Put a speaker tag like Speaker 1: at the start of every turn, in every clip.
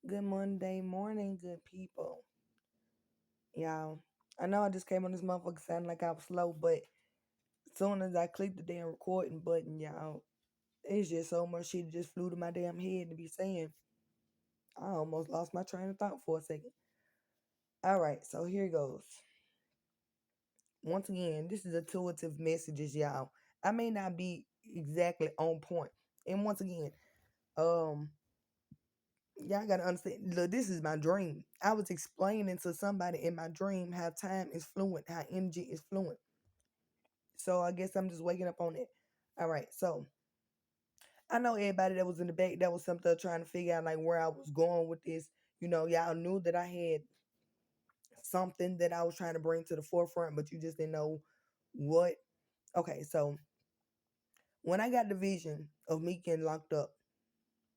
Speaker 1: Good Monday morning, good people. Y'all, I know I just came on this motherfucker sounding like I was slow, but as soon as I clicked the damn recording button, y'all, it's just so much shit that just flew to my damn head to be saying. I almost lost my train of thought for a second. All right, so here goes. Once again, this is intuitive messages, y'all. I may not be exactly on point. And once again, um, y'all gotta understand. Look, this is my dream. I was explaining to somebody in my dream how time is fluent, how energy is fluent. So I guess I'm just waking up on it. All right, so I know everybody that was in the back that was something trying to figure out like where I was going with this. Y'all knew that I had something that I was trying to bring to the forefront, but you just didn't know what. Okay, so when I got the vision of me getting locked up,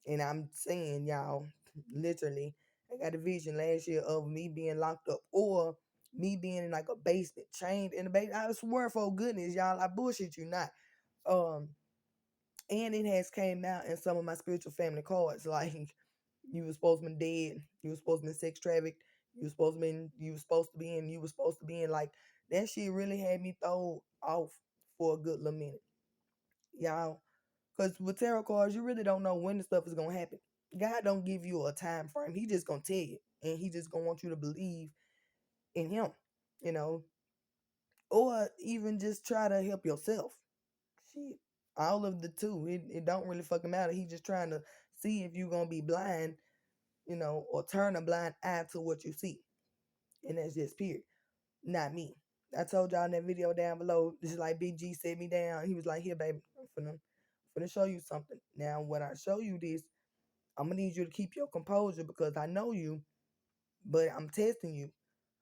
Speaker 1: and I'm saying, y'all, literally, I got a vision last year of me being locked up or me being in like a basement, chained in the basement. I swear for goodness, y'all, I bullshit you not. Um, and it has came out in some of my spiritual family cards, like you were supposed to be dead, you were supposed to be sex trafficked, you were supposed to be in like that shit really had me thrown off for a good little minute, y'all. Because with tarot cards, you really don't know when the stuff is gonna happen. God don't give you a time frame. He just gonna tell you, and he just gonna want you to believe in him, you know, or even just try to help yourself. Shit, all of the two. It don't really fucking matter. He just trying to see if you gonna be blind, or turn a blind eye to what you see, and that's just period. Not me. I told y'all in that video down below. This is like BG set me down. He was like, "Here, baby, I'm finna show you something." Now, when I show you this, I'm gonna need you to keep your composure because I know you, but I'm testing you.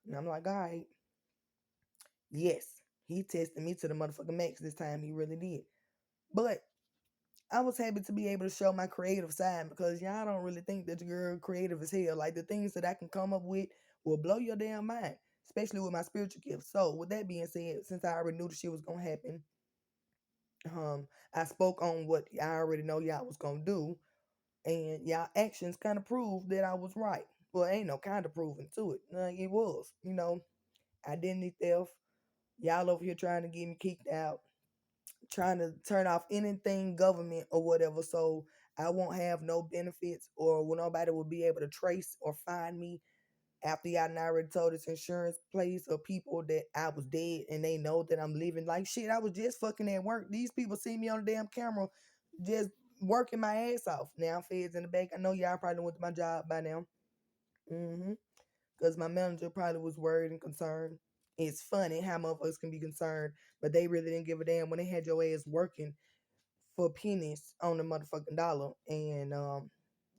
Speaker 1: And I'm like, all right, yes, he tested me to the motherfucking max this time. He really did. But I was happy to be able to show my creative side because y'all don't really think that the girl creative as hell. Like the things that I can come up with will blow your damn mind, especially with my spiritual gifts. So with that being said, since I already knew the shit was gonna happen, I spoke on what I already know y'all was gonna do, and y'all actions kind of proved that I was right. Well, ain't no kind of proving to it. Like it was, identity theft. Y'all over here trying to get me kicked out, trying to turn off anything government or whatever, so I won't have no benefits or when nobody will be able to trace or find me after y'all done already told this insurance place or people that I was dead and they know that I'm living. Like shit, I was just fucking at work. These people see me on the damn camera just working my ass off. Now feds in the back. I know y'all probably went to my job by now. Mm-hmm. Because my manager probably was worried and concerned. It's funny how motherfuckers can be concerned, but they really didn't give a damn when they had your ass working for pennies on the motherfucking dollar, and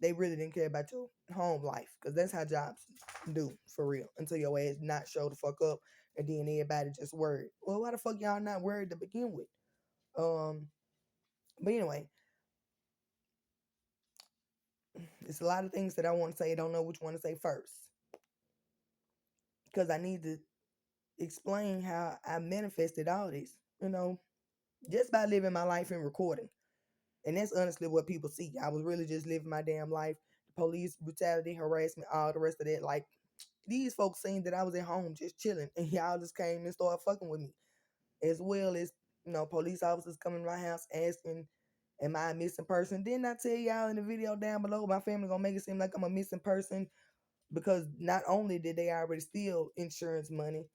Speaker 1: they really didn't care about your home life because that's how jobs do for real. Until your ass not show the fuck up, and then everybody just worried. Well, why the fuck y'all not worried to begin with? Um, but anyway, it's a lot of things that I want to say. I don't know which one to say first because I need to explain how I manifested all this. Just by living my life and recording. And that's honestly what people see. I was really just living my damn life. The police brutality, harassment, all the rest of that. Like these folks seen that I was at home just chilling, and y'all just came and started fucking with me. As well as police officers coming to my house asking, "Am I a missing person?" Didn't I tell y'all in the video down below? My family gonna make it seem like I'm a missing person because not only did they already steal insurance money,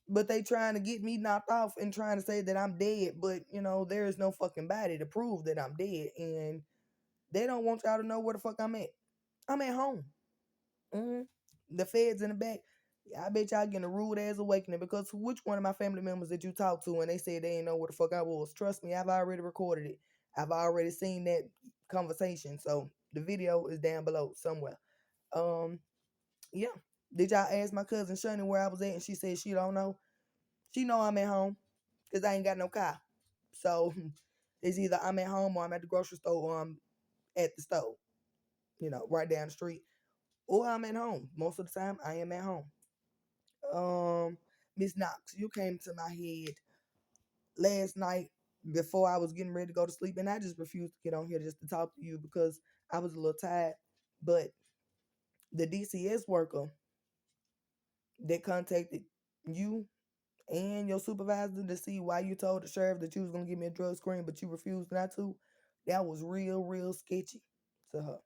Speaker 1: but they trying to get me knocked off and trying to say that I'm dead. But there is no fucking body to prove that I'm dead, and they don't want y'all to know where the fuck I'm at. I'm at home. hmm The feds in the back. Yeah, I bet y'all getting a rude ass awakening because which one of my family members that you talked to and they said they didn't know where the fuck I was? Trust me, I've already recorded it. I've already seen that conversation. So the video is down below somewhere. Um, yeah. Did y'all ask my cousin Shani where I was at and she said she don't know? She know I'm at home because I ain't got no car. So it's either I'm at home or I'm at the grocery store or I'm at the store, right down the street. Or I'm at home. Most of the time I am at home. Miss Knox, you came to my head last night before I was getting ready to go to sleep, and I just refused to get on here just to talk to you because I was a little tired. But The DCS worker that contacted you and your supervisor to see why you told the sheriff that you was gonna give me a drug screen, but you refused not to, that was real, real sketchy to her.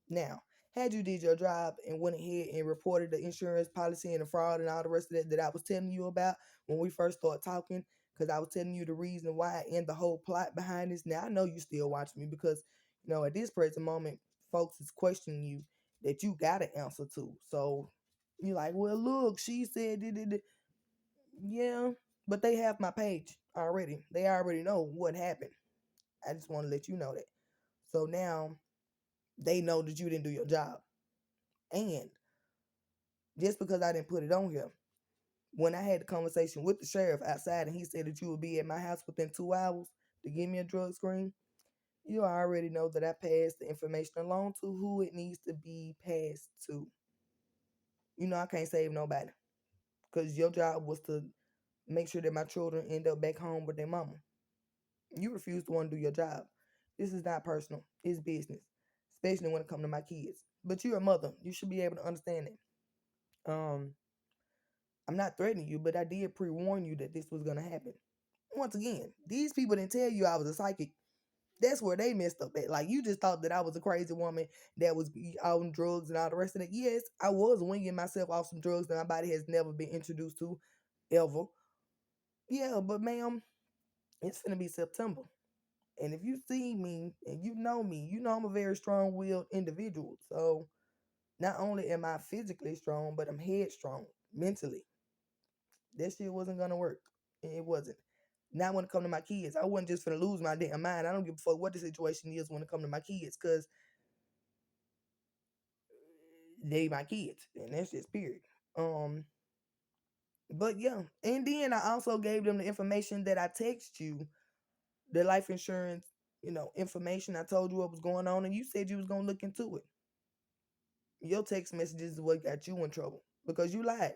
Speaker 1: Now, had you did your job and went ahead and reported the insurance policy and the fraud and all the rest of that I was telling you about when we first started talking, because I was telling you the reason why and the whole plot behind this. Now I know you still watching me because at this present moment, folks is questioning you that you got an answer to. So you're like, well, look, she said it. Yeah, but they have my page already. They already know what happened. I just want to let you know that. So now they know that you didn't do your job. And just because I didn't put it on here, when I had the conversation with the sheriff outside and he said that you would be at my house within 2 hours to give me a drug screen, you already know that I passed the information along to who it needs to be passed to. I can't save nobody because your job was to make sure that my children end up back home with their mama. You refuse to want to do your job. This is not personal. It's business, especially when it comes to my kids. But you're a mother. You should be able to understand it. I'm not threatening you, but I did pre-warn you that this was gonna happen. Once again, these people didn't tell you I was a psychic. That's where they messed up at. Like you just thought that I was a crazy woman that was on drugs and all the rest of that. Yes, I was winging myself off some drugs that my body has never been introduced to, ever. Yeah, but ma'am, it's gonna be September. And if you see me and you know me, you know I'm a very strong willed individual. So not only am I physically strong, but I'm headstrong mentally. That shit wasn't gonna work. It wasn't. Now when it come to my kids, I wasn't just gonna lose my damn mind. I don't give a fuck what the situation is when it come to my kids, cause they my kids, and that's just period. Um, but yeah, and then I also gave them the information that I text you, the life insurance, information. I told you what was going on, and you said you was gonna look into it. Your text messages is what got you in trouble because you lied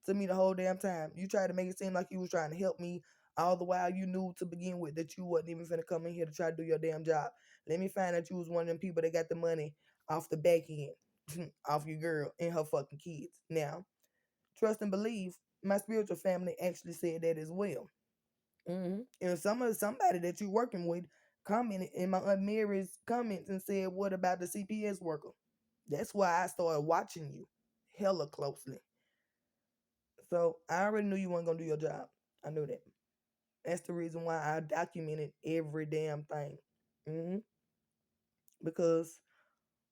Speaker 1: to me the whole damn time. You tried to make it seem like you was trying to help me, all the while you knew to begin with that you wasn't even finna come in here to try to do your damn job. Let me find out you was one of them people that got the money off the back end, off your girl and her fucking kids. Now, trust and believe, my spiritual family actually said that as well. And somebody that you working with commented in my Aunt Mary's comments and said, "What about the CPS worker?" That's why I started watching you hella closely. So I already knew you weren't gonna do your job. I knew that. That's the reason why I documented every damn thing. hmm Because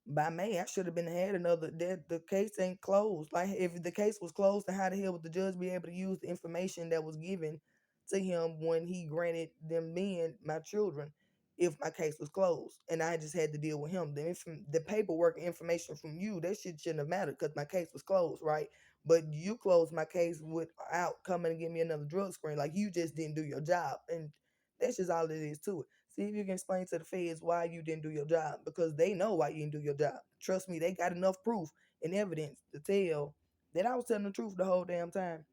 Speaker 1: by May, I should have been had another. That the case ain't closed. Like if the case was closed, then how the hell would the judge be able to use the information that was given to him when he granted them men my children? If my case was closed and I just had to deal with him, the paperwork and information from you, that shit shouldn't have mattered because my case was closed, right? But you closed my case without coming and give me another drug screen. Like you just didn't do your job, and that's just all it is to it. See if you can explain to the feds why you didn't do your job because they know why you didn't do your job. Trust me, they got enough proof and evidence to tell that I was telling the truth the whole damn time.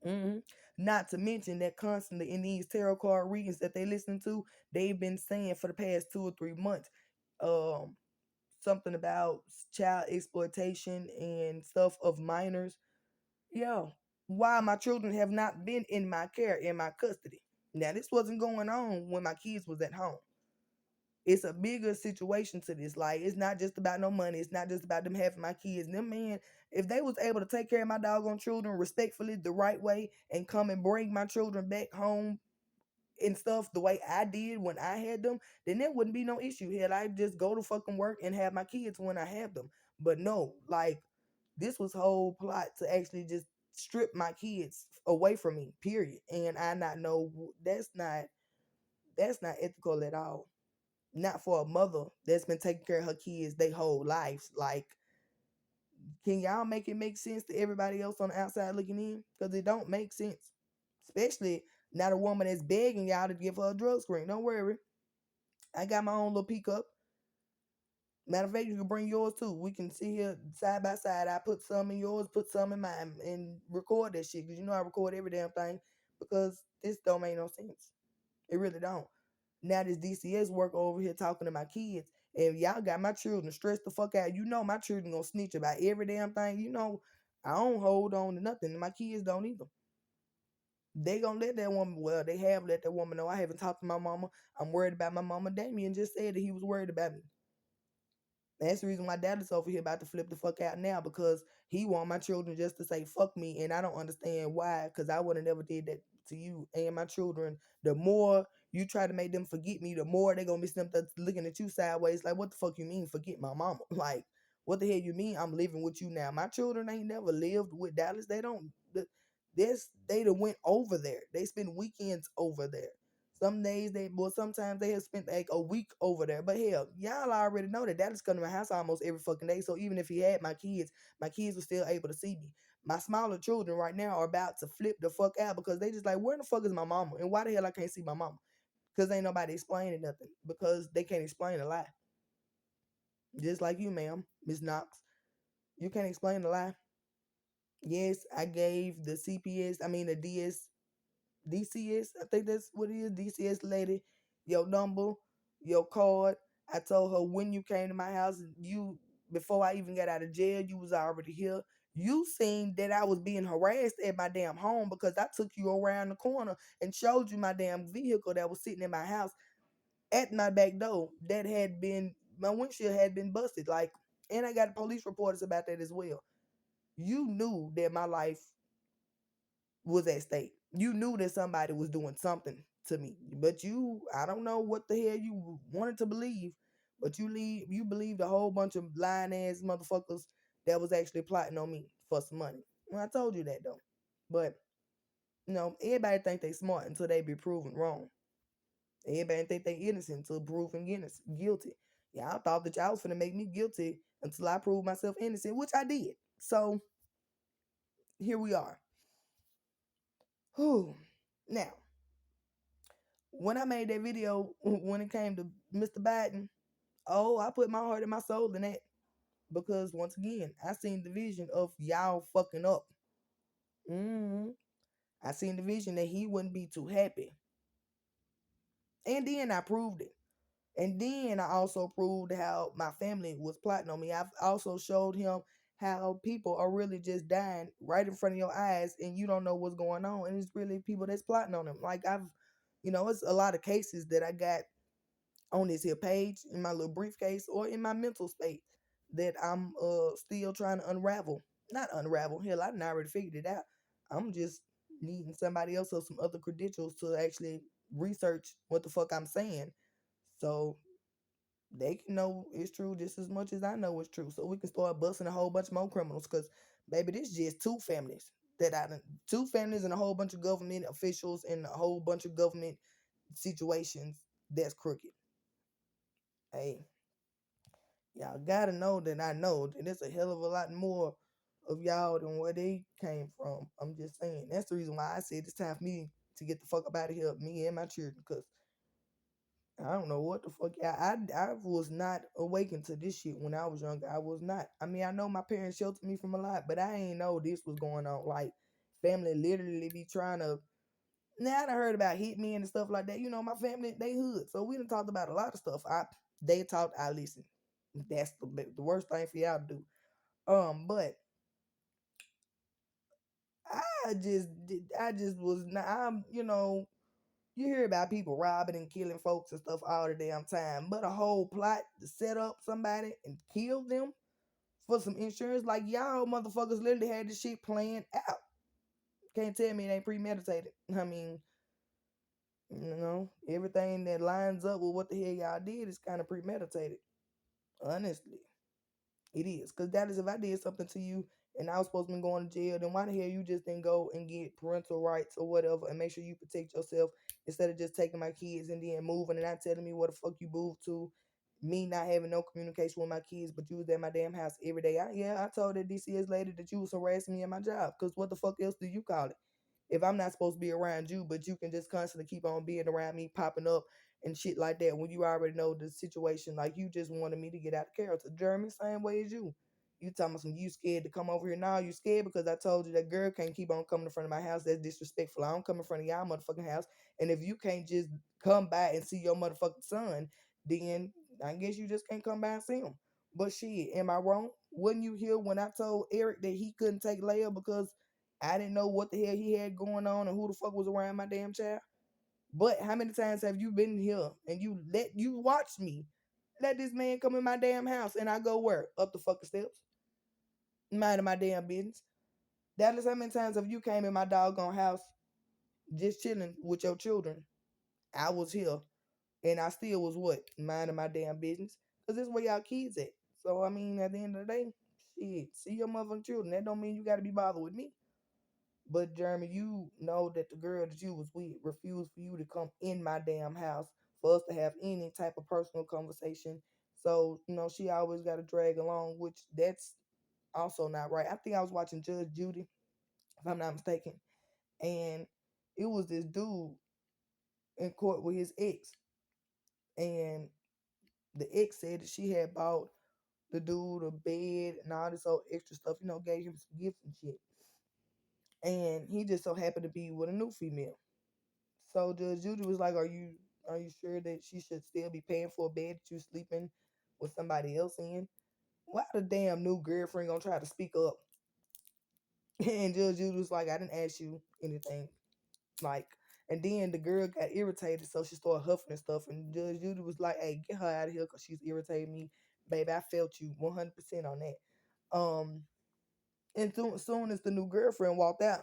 Speaker 1: hmm Not to mention that constantly in these tarot card readings that they listen to, they've been saying for the past 2 or 3 months, um, something about child exploitation and stuff of minors. Yeah, why my children have not been in my care, in my custody. Now this wasn't going on when my kids was at home. It's a bigger situation to this. Like it's not just about no money. It's not just about them having my kids. Them men, if they was able to take care of my doggone children respectfully the right way and come and bring my children back home and stuff the way I did when I had them, then there wouldn't be no issue. Hell, I just go to fucking work and have my kids when I have them. But no, like this was whole plot to actually just strip my kids away from me. Period. And I not know that's not ethical at all. Not for a mother that's been taking care of her kids their whole lives. Like, can y'all make it make sense to everybody else on the outside looking in? Because it don't make sense. Especially not a woman that's begging y'all to give her a drug screen. Don't worry. I got my own little pickup. Matter of fact, you can bring yours too. We can sit here side by side. I put some in yours, put some in mine, and record that shit. Because I record every damn thing. Because this don't make no sense. It really don't. Now this DCS worker over here talking to my kids And y'all got my children stressed the fuck out. You know my children gonna snitch about every damn thing. You know, I don't hold on to nothing. And my kids don't either. They gonna let that woman, well, they have let that woman know. I haven't talked to my mama. I'm worried about my mama. Damien just said that he was worried about me. That's the reason why Dallas over here about to flip the fuck out now, because he want my children just to say fuck me, and I don't understand why, because I would have never did that to you and my children. The more you try to make them forget me, the more they gonna be them looking at you sideways like, what the fuck you mean forget my mama? Like, what the hell you mean I'm living with you now? My children ain't never lived with Dallas. They don't. They done went over there. They spend weekends over there. Some days sometimes they have spent like a week over there. But hell, y'all already know that Dallas come to my house almost every fucking day. So even if he had my kids were still able to see me. My smaller children right now are about to flip the fuck out because they just like, where the fuck is my mama? And why the hell I can't see my mama? Because ain't nobody explaining nothing. Because they can't explain a lie. Just like you, ma'am, Miss Knox. You can't explain a lie. Yes, I gave the CPS, I mean the DCS, I think that's what it is, DCS lady, your number, your card. I told her when you came to my house, you before I even got out of jail, you was already here. You seen that I was being harassed at my damn home because I took you around the corner and showed you my damn vehicle that was sitting in my house at my back door that had been my windshield had been busted. Like, and I got police reports about that as well. You knew that my life was at stake. You knew that somebody was doing something to me, but I don't know what the hell you wanted to believe, but you believed a whole bunch of lying ass motherfuckers that was actually plotting on me for some money. Well, I told you that though, but everybody think they smart until they be proven wrong. Everybody think they innocent until proven guilty. Y'all thought that y'all was finna make me guilty until I proved myself innocent, which I did. So here we are. Whew. Now, when I made that video, when it came to Mr. Biden, oh, I put my heart and my soul in that because once again, I seen the vision of y'all fucking up. hmm I seen the vision that he wouldn't be too happy, and then I proved it. And then I also proved how my family was plotting on me. I've also showed him how people are really just dying right in front of your eyes and you don't know what's going on. And it's really people that's plotting on them. Like it's a lot of cases that I got on this here page in my little briefcase or in my mental state that I'm still trying to unravel. Not unravel. Hell, I done already figured it out. I'm just needing somebody else or some other credentials to actually research what the fuck I'm saying. So they can know it's true just as much as I know it's true. So we can start busting a whole bunch more criminals. Cause baby, this just two families and a whole bunch of government officials and a whole bunch of government situations that's crooked. Hey, y'all gotta know that I know that it's a hell of a lot more of y'all than where they came from. I'm just saying. That's the reason why I said it's time for me to get the fuck up out of here, me and my children, because I don't know what the fuck. I was not awakened to this shit when I was younger. I was not. I mean, I know my parents sheltered me from a lot, but I ain't know this was going on. Like, family literally be trying to. Now I done heard about hit men and stuff like that. My family, they hood. So we done talked about a lot of stuff. They talked, I listen. That's the worst thing for y'all to do. But I just was not. You hear about people robbing and killing folks and stuff all the damn time, but a whole plot to set up somebody and kill them for some insurance, like y'all motherfuckers literally had this shit planned out. Can't tell me it ain't premeditated. I mean, everything that lines up with what the hell y'all did is kind of premeditated. Honestly. It is. Because that is, if I did something to you and I was supposed to be going to jail, then why the hell you just didn't go and get parental rights or whatever and make sure you protect yourself instead of just taking my kids and then moving and not telling me where the fuck you moved to? Me not having no communication with my kids, but you was at my damn house every day. I told that DCS lady that you was harassing me at my job. Because what the fuck else do you call it? If I'm not supposed to be around you, but you can just constantly keep on being around me, popping up and shit like that when you already know the situation, like you just wanted me to get out of character. Jeremy, same way as you. You talking about some you scared to come over here now? You scared because I told you that girl can't keep on coming in front of my house. That's disrespectful. I don't come in front of y'all motherfucking house. And if you can't just come by and see your motherfucking son, then I guess you just can't come by and see him. But shit, am I wrong? Wasn't you here when I told Eric that he couldn't take Leia because I didn't know what the hell he had going on and who the fuck was around my damn child? But how many times have you been here and you watched me let this man come in my damn house and I go where? Up the fucking steps? Minding my damn business. Dallas, how many times have you came in my doggone house just chilling with your children? I was here and I still was what? Minding my damn business. Because this where y'all kids at. So I mean at the end of the day, shit, see your motherfucking children. That don't mean you gotta be bothered with me. But Jeremy, you know that the girl that you was with refused for you to come in my damn house for us to have any type of personal conversation. So, she always got to drag along, which that's also not right. I think I was watching Judge Judy, if I'm not mistaken, and it was this dude in court with his ex, and the ex said that she had bought the dude a bed and all this old extra stuff, gave him some gifts and shit. And he just so happened to be with a new female. So Judge Judy was like, "Are you sure that she should still be paying for a bed that you sleeping with somebody else in? Why the damn new girlfriend gonna try to speak up?" And Judge Judy was like, "I didn't ask you anything." Like, and then the girl got irritated, so she started huffing and stuff. And Judge Judy was like, "Hey, get her out of here, cause she's irritating me, baby. I felt you 100% on that." And soon as the new girlfriend walked out,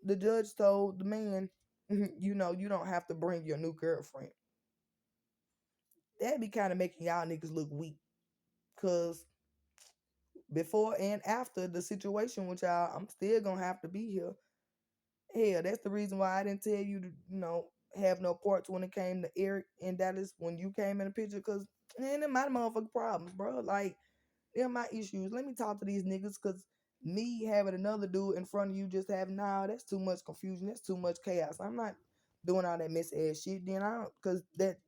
Speaker 1: the judge told the man, you don't have to bring your new girlfriend. That be kind of making y'all niggas look weak. Cause before and after the situation with y'all, I'm still gonna have to be here. Hell, that's the reason why I didn't tell you to, have no parts when it came to Eric and Dallas when you came in the picture. Cause man, them my motherfucking problems, bro. Like, they're my issues. Let me talk to these niggas, cause me having another dude in front of you just having that's too much confusion. That's too much chaos. I'm not doing all that mess ass shit. Then I don't, cause that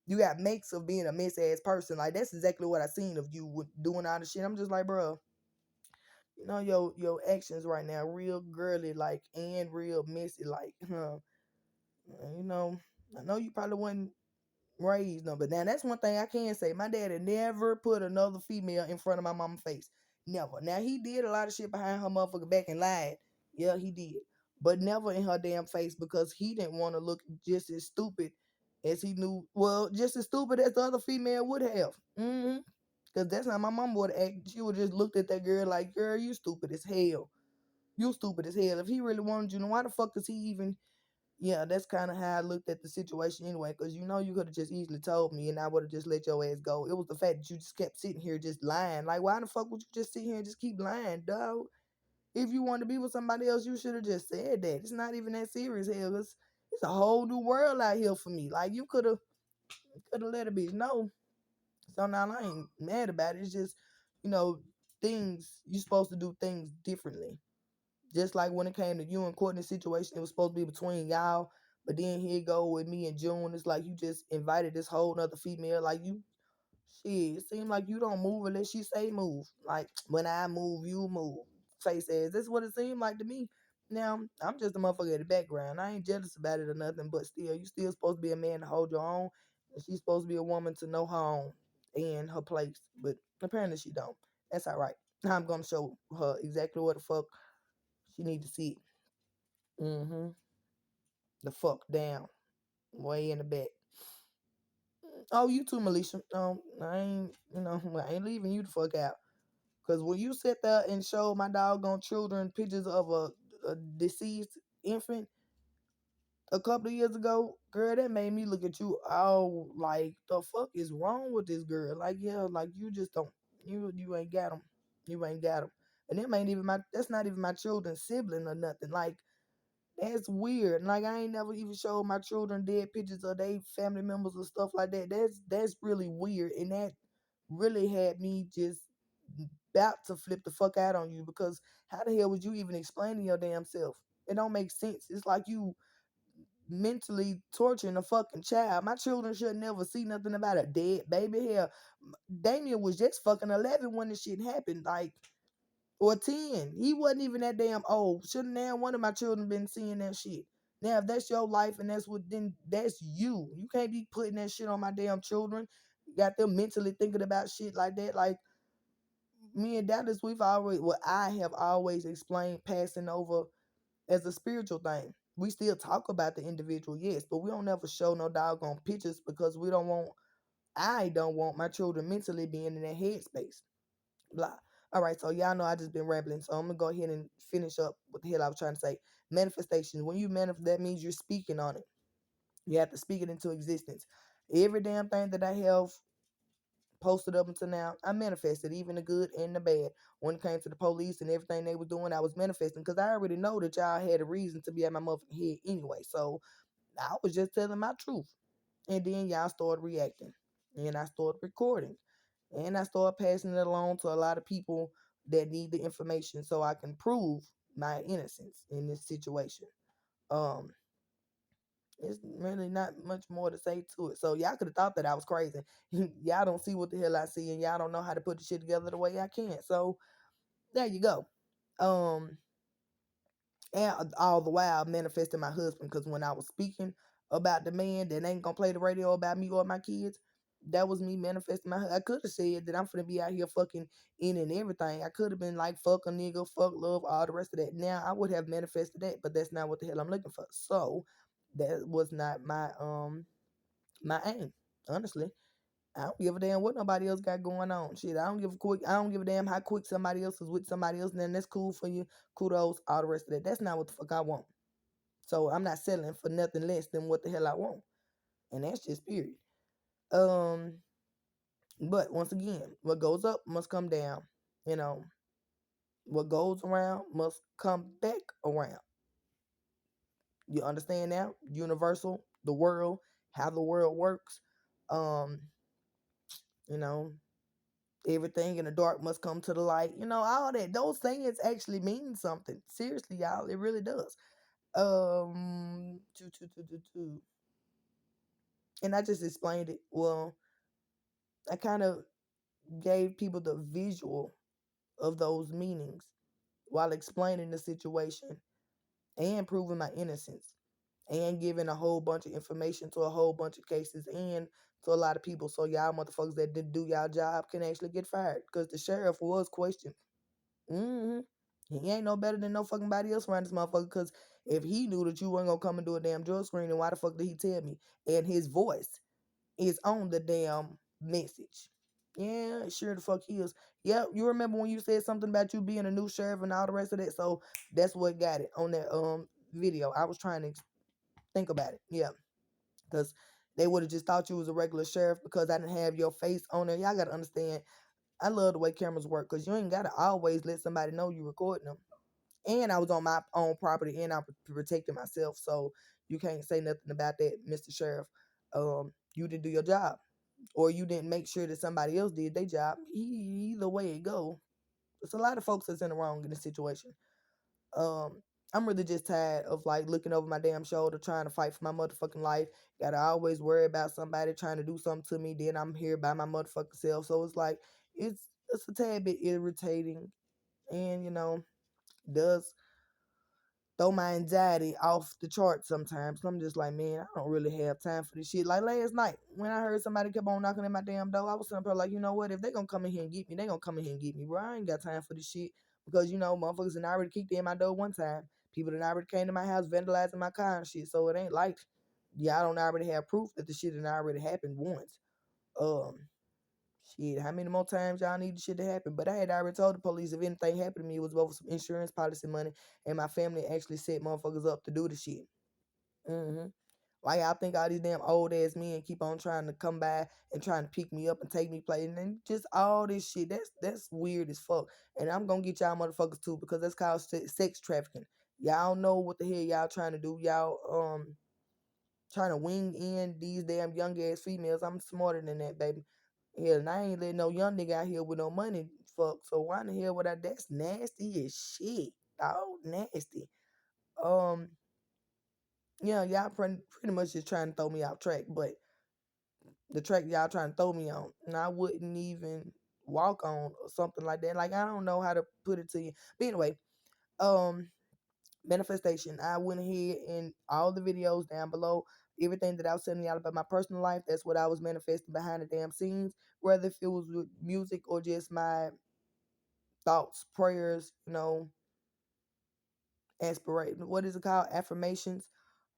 Speaker 1: you got makes of being a miss ass person. Like, that's exactly what I seen of you with doing all the shit. I'm just like, bro, your actions right now real girly, like, and real messy, like, you know, I know you probably wasn't raised no, but now that's one thing I can say. My daddy never put another female in front of my mama's face. Never. Now he did a lot of shit behind her motherfucker back and lied. Yeah, he did. But never in her damn face because he didn't want to look just as stupid as he knew. Well, just as stupid as the other female would have. Because that's how my mom would act. She would just looked at that girl like, girl, you stupid as hell. You stupid as hell. If he really wanted you, then why the fuck does he even? Yeah, that's kind of how I looked at the situation anyway. Because you could have just easily told me, and I would have just let your ass go. It was the fact that you just kept sitting here just lying. Like, why the fuck would you just sit here and just keep lying, dog? If you want to be with somebody else, you should have just said that. It's not even that serious, hell. It's a whole new world out here for me. Like, you could have let a bitch know. So now I ain't mad about it. It's just, you know, things you supposed to do things differently. Just like when it came to you and Courtney's situation, it was supposed to be between y'all. But then here you go with me and June. It's like you just invited this whole nother female. Like, shit, it seems like you don't move unless she say move. Like, when I move, you move. Face ass. That's what it seemed like to me. Now, I'm just a motherfucker in the background. I ain't jealous about it or nothing, but still, you still supposed to be a man to hold your own. And she's supposed to be a woman to know her own and her place. But apparently she don't. That's all right. I'm gonna show her exactly what the fuck she need to see. Mm-hmm. The fuck down. Way in the back. Oh, you too, Melisha. I ain't, I ain't leaving you the fuck out. Cause when you sit there and show my doggone children pictures of a deceased infant a couple of years ago, girl, that made me look at you all like, the fuck is wrong with this girl? Like, yeah, like you just don't, you ain't got them, you ain't got them, and them ain't even that's not even my children's sibling or nothing. Like, that's weird. Like, I ain't never even showed my children dead pictures of their family members or stuff like that. That's really weird, and that really had me just about to flip the fuck out on you because how the hell would you even explain to your damn self? It don't make sense. It's like you mentally torturing a fucking child. My children should never see nothing about a dead baby. Hell, Damien was just fucking 11 when this shit happened. Like, or 10. He wasn't even that damn old. Shouldn't now one of my children been seeing that shit? Now, if that's your life and that's what, then that's you. You can't be putting that shit on my damn children. got them mentally thinking about shit like that. Like me and Dallas, we've always, what I have always explained passing over as a spiritual thing. We still talk about the individual, yes, but we don't ever show no doggone pictures because we don't want, I don't want my children mentally being in that headspace. Blah. All right, so y'all know I just been rambling, so I'm gonna go ahead and finish up what the hell I was trying to say. Manifestation. When you manifest, that means you're speaking on it. You have to speak it into existence. Every damn thing that I have posted up until now, I manifested, even the good and the bad. When it came to the police and everything they were doing, I was manifesting because I already know that y'all had a reason to be at my motherfucking head anyway. So I was just telling my truth. And then y'all started reacting. And I started recording. And I started passing it along to a lot of people that need the information so I can prove my innocence in this situation. Um, it's really not much more to say to it. So y'all could have thought that I was crazy. Y'all don't see what the hell I see, and y'all don't know how to put the shit together the way I can. So there you go. Um, and all the while manifesting my husband, because when I was speaking about the man that ain't gonna play the radio about me or my kids, that was me manifesting my. I could have said that I'm gonna be out here fucking in and everything. I could have been like fuck a nigga, fuck love, all the rest of that. Now I would have manifested that, but that's not what the hell I'm looking for. So that was not my aim. Honestly, I don't give a damn what nobody else got going on. Shit, I don't give a damn how quick somebody else is with somebody else. And then that's cool for you. Kudos, all the rest of that. That's not what the fuck I want. So I'm not settling for nothing less than what the hell I want. And that's just period. Um, but once again, what goes up must come down. You know, what goes around must come back around. You understand now? Universal, the world, how the world works. Um, you know, everything in the dark must come to the light. You know, all that. Those things actually mean something. Seriously, y'all, it really does. And I just explained it. Well, I kind of gave people the visual of those meanings while explaining the situation and proving my innocence and giving a whole bunch of information to a whole bunch of cases and to a lot of people, so y'all motherfuckers that didn't do y'all job can actually get fired, because the sheriff was questioned. hmm He ain't no better than no fucking body else around this motherfucker, because if he knew that you weren't gonna come and do a damn drug screen, then why the fuck did he tell me? And his voice is on the damn message. Yeah, sure the fuck he is. Yep, you remember when you said something about you being a new sheriff and all the rest of that? So that's what got it on that video. I was trying to think about it. Yeah, because they would have just thought you was a regular sheriff because I didn't have your face on there. Y'all gotta understand. I love the way cameras work because you ain't gotta always let somebody know you recording them. And I was on my own property and I protected myself, so you can't say nothing about that, Mr. Sheriff. You didn't do your job, or you didn't make sure that somebody else did their job. Either way it go, it's a lot of folks that's in the wrong in this situation. Um, I'm really just tired of like looking over my damn shoulder trying to fight for my motherfucking life. Gotta always worry about somebody trying to do something to me. Then I'm here by my motherfucking self. So it's like it's a tad bit irritating, and does throw my anxiety off the chart sometimes. I'm just like, man, I don't really have time for this shit. Like last night, when I heard somebody kept on knocking at my damn door, I was sitting there like, you know what? If they gonna come in here and get me, they gonna come in here and get me, bro. I ain't got time for this shit. Because, motherfuckers done already kicked in my door one time. People done already came to my house vandalizing my car and shit. So it ain't like, yeah, I don't already have proof that the shit done already happened once. Um, Shit, how many more times y'all need the shit to happen? But I had already told the police if anything happened to me, it was over some insurance policy money, and my family actually set motherfuckers up to do the shit. hmm Why y'all think all these damn old ass men keep on trying to come by and trying to pick me up and take me place, and then just all this shit? That's weird as fuck. And I'm gonna get y'all motherfuckers too, because that's called sex trafficking. Y'all know what the hell y'all trying to do. Y'all trying to wing in these damn young ass females. I'm smarter than that, baby. Hell, and I ain't letting no young nigga out here with no money fuck. So why in the hell would I? That's nasty as shit. Dog, nasty. Um, yeah, y'all pretty much just trying to throw me off track, but the track y'all trying to throw me on, and I wouldn't even walk on or something like that. Like I don't know how to put it to you. But anyway, um, manifestation. I went ahead and all the videos down below. Everything that I was telling y'all about my personal life, that's what I was manifesting behind the damn scenes, whether if it was with music or just my thoughts, prayers, aspiration. What is it called? Affirmations.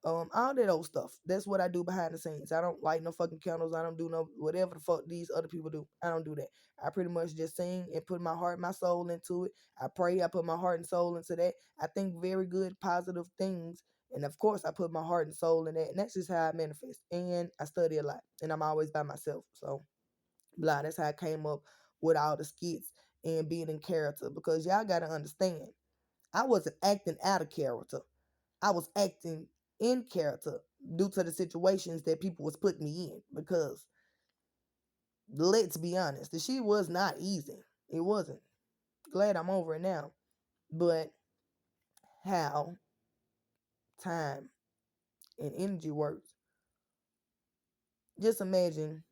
Speaker 1: All that old stuff. That's what I do behind the scenes. I don't light no fucking candles. I don't do no whatever the fuck these other people do. I don't do that. I pretty much just sing and put my heart, my soul into it. I pray. I put my heart and soul into that. I think very good, positive things. And of course, I put my heart and soul in that. And that's just how I manifest. And I study a lot. And I'm always by myself. So, blah. That's how I came up with all the skits and being in character. Because y'all got to understand, I wasn't acting out of character. I was acting in character due to the situations that people was putting me in. Because let's be honest, the shit was not easy. It wasn't. Glad I'm over it now. But how time and energy works. Just imagine